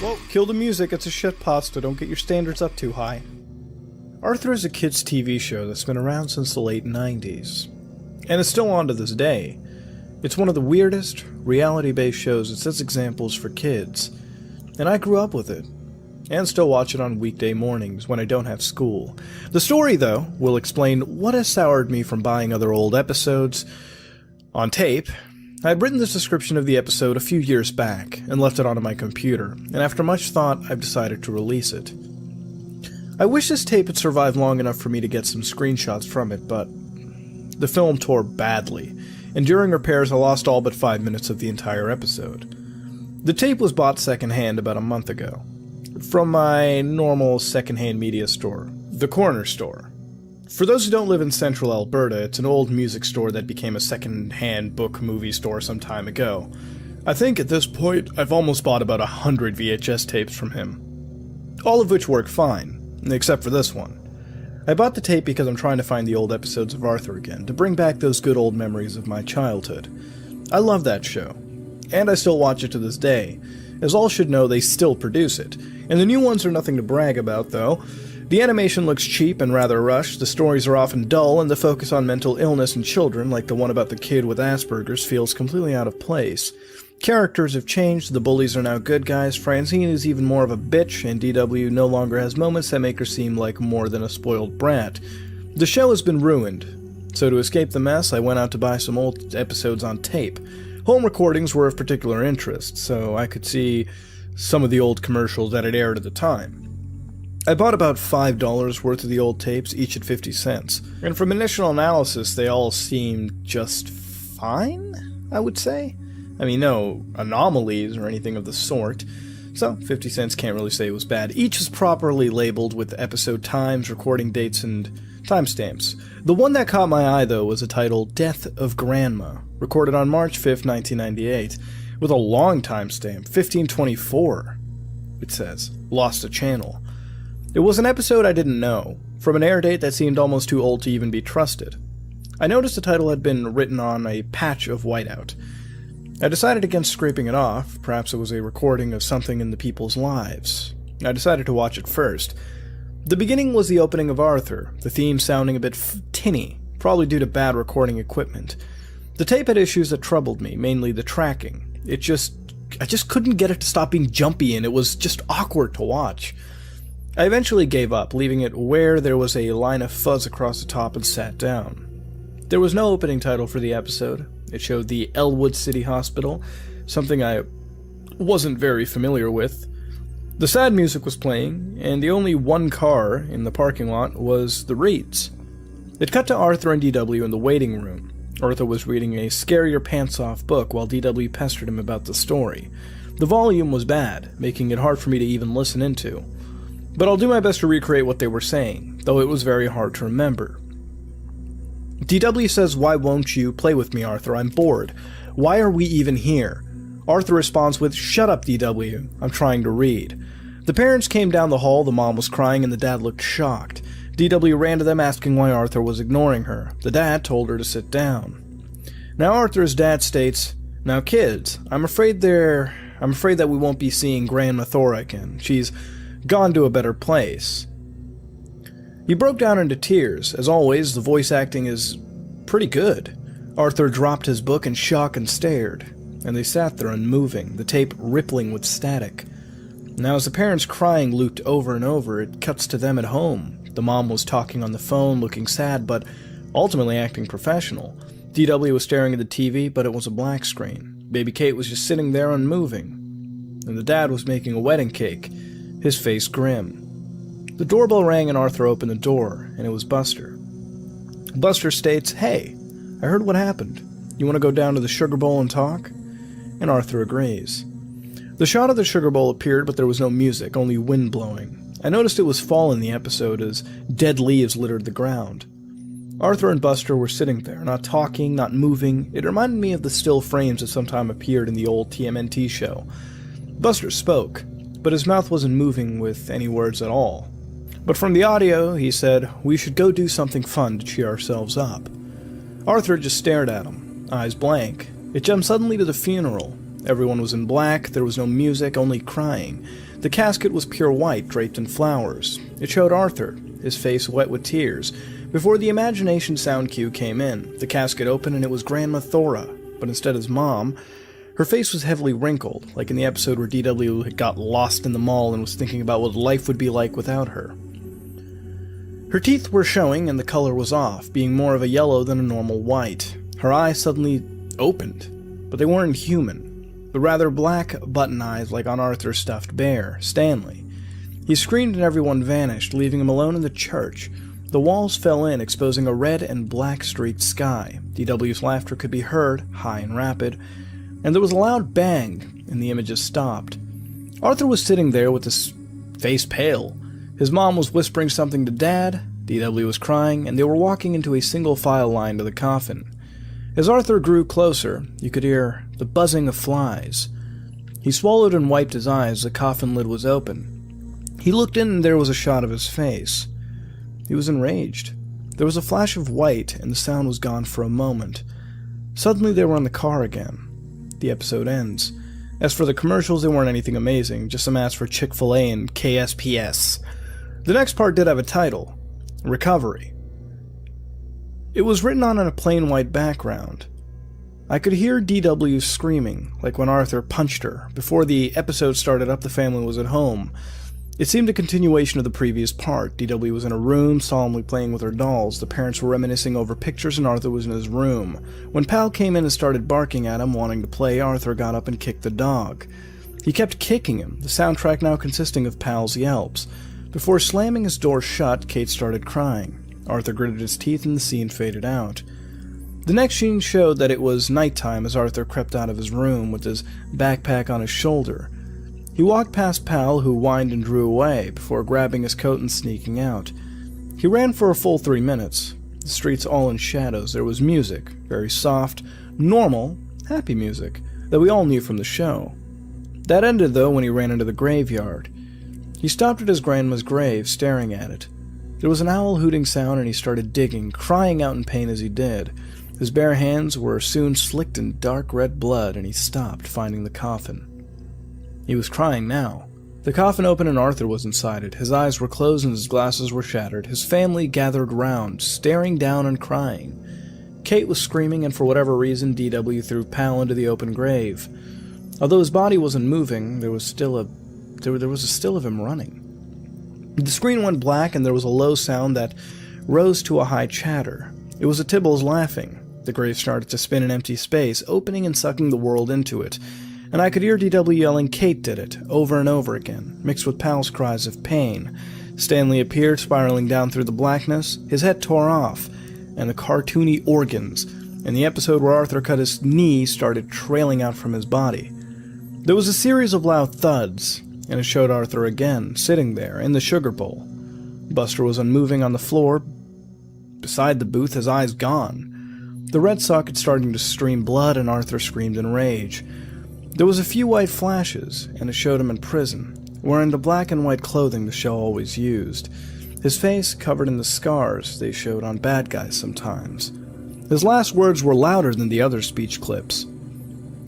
Whoa, kill the music, it's a shit pasta, don't get your standards up too high. Arthur is a kids' TV show that's been around since the late 90s, and it's still on to this day. It's one of the weirdest, reality-based shows that sets examples for kids, and I grew up with it, and still watch it on weekday mornings when I don't have school. The story, though, will explain what has soured me from buying other old episodes on tape. I had written this description of the episode a few years back, and left it onto my computer, and after much thought, I've decided to release it. I wish this tape had survived long enough for me to get some screenshots from it, but the film tore badly, and during repairs I lost all but 5 minutes of the entire episode. The tape was bought secondhand about a month ago, from my normal secondhand media store, the Corner Store. For those who don't live in central Alberta, it's an old music store that became a second-hand book movie store some time ago. I think at this point, I've almost bought about 100 VHS tapes from him. All of which work fine, except for this one. I bought the tape because I'm trying to find the old episodes of Arthur again, to bring back those good old memories of my childhood. I love that show, and I still watch it to this day. As all should know, they still produce it, and the new ones are nothing to brag about, though. The animation looks cheap and rather rushed, the stories are often dull, and the focus on mental illness in children, like the one about the kid with Asperger's, feels completely out of place. Characters have changed, the bullies are now good guys, Francine is even more of a bitch, and DW no longer has moments that make her seem like more than a spoiled brat. The show has been ruined, so to escape the mess, I went out to buy some old episodes on tape. Home recordings were of particular interest, so I could see some of the old commercials that had aired at the time. I bought about $5 worth of the old tapes, each at 50 cents, and from initial analysis they all seemed just fine, I would say. I mean, no anomalies or anything of the sort, so 50 cents can't really say it was bad. Each is properly labeled with episode times, recording dates, and timestamps. The one that caught my eye, though, was the title Death of Grandma, recorded on March 5th, 1998, with a long timestamp, 1524, it says, lost a channel. It was an episode I didn't know, from an air date that seemed almost too old to even be trusted. I noticed the title had been written on a patch of whiteout. I decided against scraping it off, perhaps it was a recording of something in the people's lives. I decided to watch it first. The beginning was the opening of Arthur, the theme sounding a bit tinny, probably due to bad recording equipment. The tape had issues that troubled me, mainly the tracking. I just couldn't get it to stop being jumpy, and it was just awkward to watch. I eventually gave up, leaving it where there was a line of fuzz across the top, and sat down. There was no opening title for the episode. It showed the Elwood City Hospital, something I wasn't very familiar with. The sad music was playing, and the only one car in the parking lot was the Reeds. It cut to Arthur and DW in the waiting room. Arthur was reading a scare-your-pants-off book while DW pestered him about the story. The volume was bad, making it hard for me to even listen into. But I'll do my best to recreate what they were saying, though it was very hard to remember. DW says, "Why won't you play with me, Arthur? I'm bored. Why are we even here?" Arthur responds with, "Shut up, DW. I'm trying to read." The parents came down the hall, the mom was crying, and the dad looked shocked. DW ran to them asking why Arthur was ignoring her. The dad told her to sit down. Now Arthur's dad states, "Now kids, I'm afraid that we won't be seeing Grandma Thora again. She's gone to a better place." He broke down into tears. As always, the voice acting is pretty good. Arthur dropped his book in shock and stared, and they sat there unmoving, the tape rippling with static. Now as the parents' crying looped over and over, it cuts to them at home. The mom was talking on the phone, looking sad, but ultimately acting professional. DW was staring at the TV, but it was a black screen. Baby Kate was just sitting there unmoving. And the dad was making a wedding cake, his face grim. The doorbell rang and Arthur opened the door, and it was Buster. Buster states, "Hey, I heard what happened. You want to go down to the Sugar Bowl and talk?" And Arthur agrees. The shot of the Sugar Bowl appeared, but there was no music, only wind blowing. I noticed it was fall in the episode as dead leaves littered the ground. Arthur and Buster were sitting there, not talking, not moving. It reminded me of the still frames that sometime appeared in the old TMNT show. Buster spoke, but his mouth wasn't moving with any words at all. But from the audio, he said, "We should go do something fun to cheer ourselves up." Arthur just stared at him, eyes blank. It jumped suddenly to the funeral, Everyone was in black, there was no music, only crying. The casket was pure white, draped in flowers. It showed Arthur, his face wet with tears. Before the imagination sound cue came in, the casket opened and it was Grandma Thora, but instead of his mom, her face was heavily wrinkled, like in the episode where DW had got lost in the mall and was thinking about what life would be like without her. Her teeth were showing and the color was off, being more of a yellow than a normal white. Her eyes suddenly opened, but they weren't human, but rather black button eyes like on Arthur's stuffed bear, Stanley. He screamed and everyone vanished, leaving him alone in the church. The walls fell in, exposing a red and black streaked sky. DW's laughter could be heard, high and rapid, and there was a loud bang, and the images stopped. Arthur was sitting there with his face pale. His mom was whispering something to Dad, DW was crying, and they were walking into a single file line to the coffin. As Arthur grew closer, you could hear the buzzing of flies. He swallowed and wiped his eyes. The coffin lid was open. He looked in and there was a shot of his face. He was enraged. There was a flash of white, and the sound was gone for a moment. Suddenly they were in the car again. The episode ends. As for the commercials, they weren't anything amazing, just some ads for Chick-fil-A and KSPS. The next part did have a title, Recovery. It was written on a plain white background. I could hear DW screaming, like when Arthur punched her. Before the episode started up, the family was at home. It seemed a continuation of the previous part. DW was in a room, solemnly playing with her dolls. The parents were reminiscing over pictures, and Arthur was in his room. When Pal came in and started barking at him, wanting to play, Arthur got up and kicked the dog. He kept kicking him, the soundtrack now consisting of Pal's yelps. Before slamming his door shut, Kate started crying. Arthur gritted his teeth and the scene faded out. The next scene showed that it was nighttime as Arthur crept out of his room with his backpack on his shoulder. He walked past Pal, who whined and drew away, before grabbing his coat and sneaking out. He ran for a full 3 minutes. The streets all in shadows. There was music, very soft, normal, happy music, that we all knew from the show. That ended, though, when he ran into the graveyard. He stopped at his grandma's grave, staring at it. There was an owl hooting sound, and he started digging, crying out in pain as he did. His bare hands were soon slicked in dark red blood, and he stopped, finding the coffin. He was crying now. The coffin opened and Arthur was inside it. His eyes were closed and his glasses were shattered. His family gathered round, staring down and crying. Kate was screaming, and for whatever reason, DW threw Pal into the open grave. Although his body wasn't moving, there was a still of him running. The screen went black and there was a low sound that rose to a high chatter. It was the Tibbles laughing. The grave started to spin in empty space, opening and sucking the world into it. And I could hear DW yelling, "Kate did it," over and over again, mixed with Pal's cries of pain. Stanley appeared, spiraling down through the blackness. His head tore off, and the cartoony organs in the episode where Arthur cut his knee started trailing out from his body. There was a series of loud thuds, and it showed Arthur again, sitting there, in the sugar bowl. Buster was unmoving on the floor beside the booth, his eyes gone. The red socket starting to stream blood, and Arthur screamed in rage. There was a few white flashes, and it showed him in prison, wearing the black and white clothing the show always used. His face covered in the scars they showed on bad guys sometimes. His last words were louder than the other speech clips.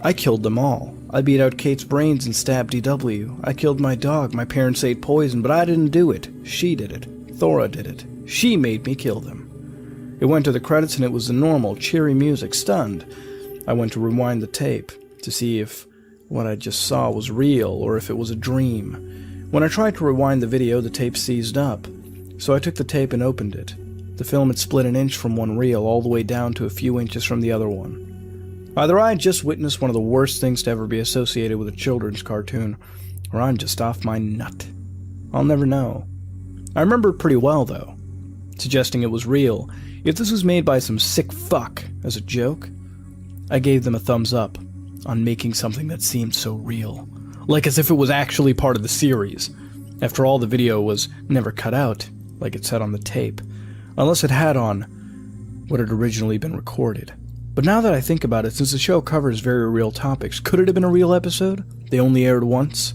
"I killed them all. I beat out Kate's brains and stabbed DW. I killed my dog. My parents ate poison, but I didn't do it. She did it. Thora did it. She made me kill them." It went to the credits and it was the normal, cheery music. Stunned, I went to rewind the tape to see if what I just saw was real or if it was a dream. When I tried to rewind the video, the tape seized up. So I took the tape and opened it. The film had split an inch from one reel all the way down to a few inches from the other one. Either I had just witnessed one of the worst things to ever be associated with a children's cartoon, or I'm just off my nut. I'll never know. I remember it pretty well, though, suggesting it was real. If this was made by some sick fuck as a joke, I gave them a thumbs up on making something that seemed so real, like as if it was actually part of the series. After all, the video was never cut out, like it said on the tape, unless it had on what had originally been recorded. But now that I think about it, since the show covers very real topics, could it have been a real episode? They only aired once?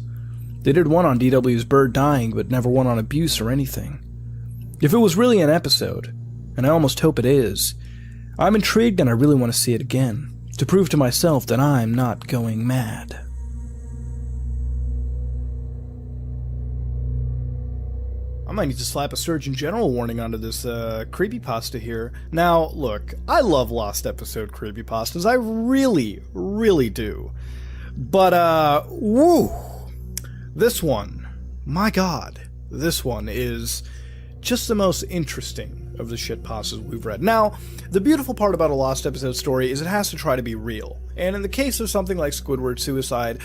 They did one on DW's bird dying, but never one on abuse or anything. If it was really an episode, and I almost hope it is, I'm intrigued and I really want to see it again. to prove to myself that I'm not going mad. I might need to slap a Surgeon General warning onto this creepypasta here. Now, look, I love Lost Episode creepypastas. I really, really do. But, woo! This one, my god, this one is just the most interesting of the shitpastas we've read. Now, the beautiful part about a Lost Episode story is it has to try to be real. And in the case of something like Squidward Suicide,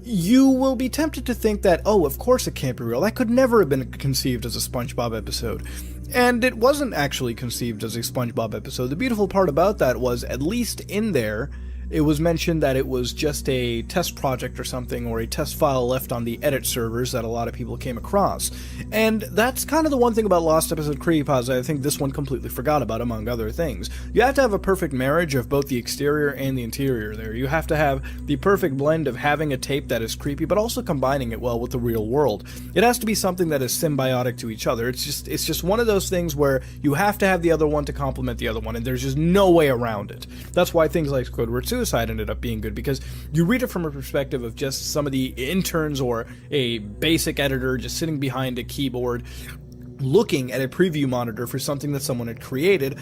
you will be tempted to think that, oh, of course it can't be real. That could never have been conceived as a SpongeBob episode. And it wasn't actually conceived as a SpongeBob episode. The beautiful part about that was, at least in there, it was mentioned that it was just a test project or something, or a test file left on the edit servers that a lot of people came across. And that's kind of the one thing about Lost Episode creepypasta I think this one completely forgot about, among other things. You have to have a perfect marriage of both the exterior and the interior there. You have to have the perfect blend of having a tape that is creepy, but also combining it well with the real world. It has to be something that is symbiotic to each other. It's just one of those things where you have to have the other one to complement the other one, and there's just no way around it. That's why things like Squidward Suicide ended up being good, because you read it from a perspective of just some of the interns or a basic editor just sitting behind a keyboard looking at a preview monitor for something that someone had created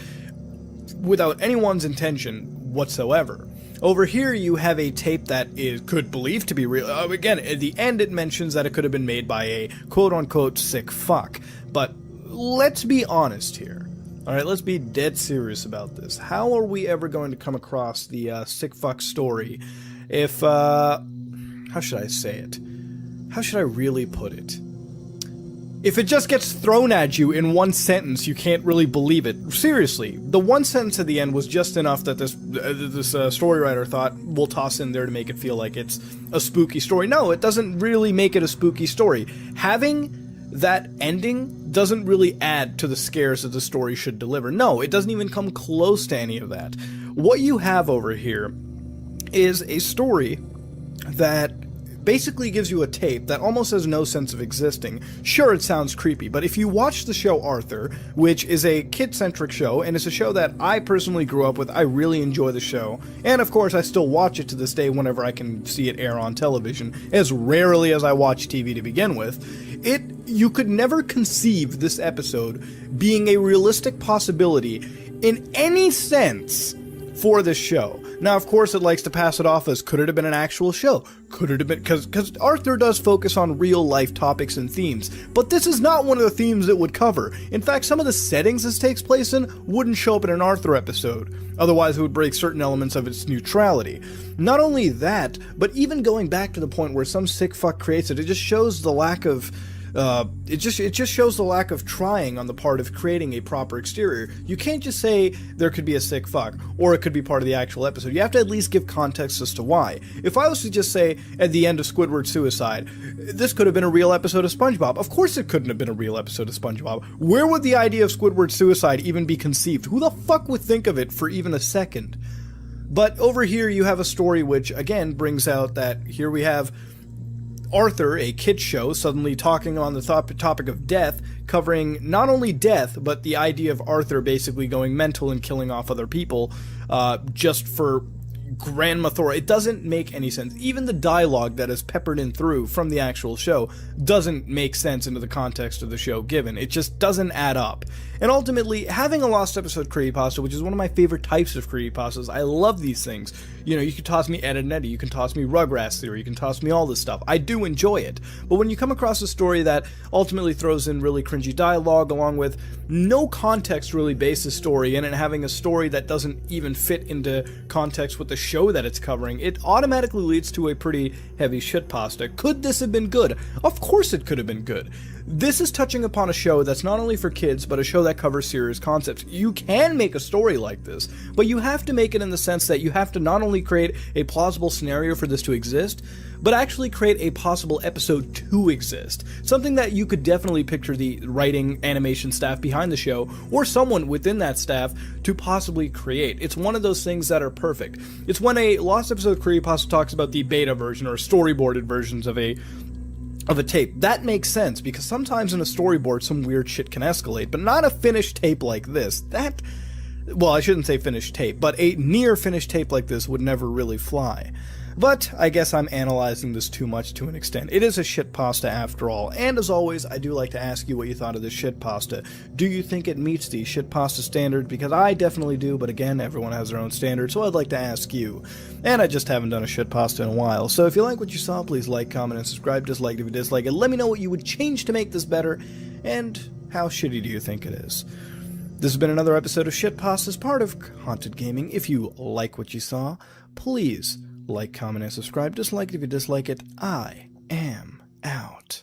without anyone's intention whatsoever. Over here you have a tape that could believe to be real. Again, at the end it mentions that it could have been made by a quote-unquote sick fuck, but let's be honest here. Alright, let's be dead serious about this. How are we ever going to come across the sick fuck story if, how should I say it? How should I really put it? If it just gets thrown at you in one sentence, you can't really believe it. Seriously, the one sentence at the end was just enough that this story writer thought, we'll toss in there to make it feel like it's a spooky story. No, it doesn't really make it a spooky story. Having that ending doesn't really add to the scares that the story should deliver. No, it doesn't even come close to any of that. What you have over here is a story that basically gives you a tape that almost has no sense of existing. Sure, it sounds creepy, but if you watch the show Arthur, which is a kid-centric show, and it's a show that I personally grew up with, I really enjoy the show, and of course I still watch it to this day whenever I can see it air on television, as rarely as I watch TV to begin with. You could never conceive this episode being a realistic possibility in any sense for this show. Now, of course, it likes to pass it off as, could it have been an actual show? Could it have been, because Arthur does focus on real-life topics and themes, but this is not one of the themes it would cover. In fact, some of the settings this takes place in wouldn't show up in an Arthur episode. Otherwise, it would break certain elements of its neutrality. Not only that, but even going back to the point where some sick fuck creates it, it just shows the lack of it just shows the lack of trying on the part of creating a proper exterior. You can't just say there could be a sick fuck, or it could be part of the actual episode. You have to at least give context as to why. If I was to just say, at the end of Squidward Suicide, this could have been a real episode of SpongeBob, of course it couldn't have been a real episode of SpongeBob. Where would the idea of Squidward Suicide even be conceived? Who the fuck would think of it for even a second? But over here you have a story which, again, brings out that here we have Arthur, a kid show, suddenly talking on the topic of death, covering not only death, but the idea of Arthur basically going mental and killing off other people, just for Grand Mathora. It doesn't make any sense. Even the dialogue that is peppered in through from the actual show doesn't make sense into the context of the show given. It just doesn't add up. And ultimately, having a Lost Episode creepypasta, which is one of my favorite types of creepypastas, I love these things. You know, you can toss me Ed and Eddie, you can toss me Rugrats Theory, you can toss me all this stuff. I do enjoy it. But when you come across a story that ultimately throws in really cringy dialogue, along with no context really based the story in, and having a story that doesn't even fit into context with the show that it's covering, it automatically leads to a pretty heavy shitpasta. Could this have been good? Of course it could have been good. This is touching upon a show that's not only for kids, but a show that covers serious concepts. You can make a story like this, but you have to make it in the sense that you have to not only create a plausible scenario for this to exist, but actually create a possible episode to exist. Something that you could definitely picture the writing, animation staff behind the show, or someone within that staff, to possibly create. It's one of those things that are perfect. It's when a Lost Episode creepypasta talks about the beta version or storyboarded versions of a tape. That makes sense, because sometimes in a storyboard some weird shit can escalate, but not a finished tape like this. Well, I shouldn't say finished tape, but a near finished tape like this would never really fly. But I guess I'm analyzing this too much to an extent. It is a shit pasta after all, and as always, I do like to ask you what you thought of this shit pasta. Do you think it meets the shit pasta standard? Because I definitely do, but again, everyone has their own standard, so I'd like to ask you. And I just haven't done a shit pasta in a while, so if you like what you saw, please like, comment, and subscribe. Dislike if you dislike it. Let me know what you would change to make this better, and how shitty do you think it is. This has been another episode of Shit Pastas, part of Haunted Gaming. If you like what you saw, please like, comment, and subscribe. Dislike it if you dislike it. I am out.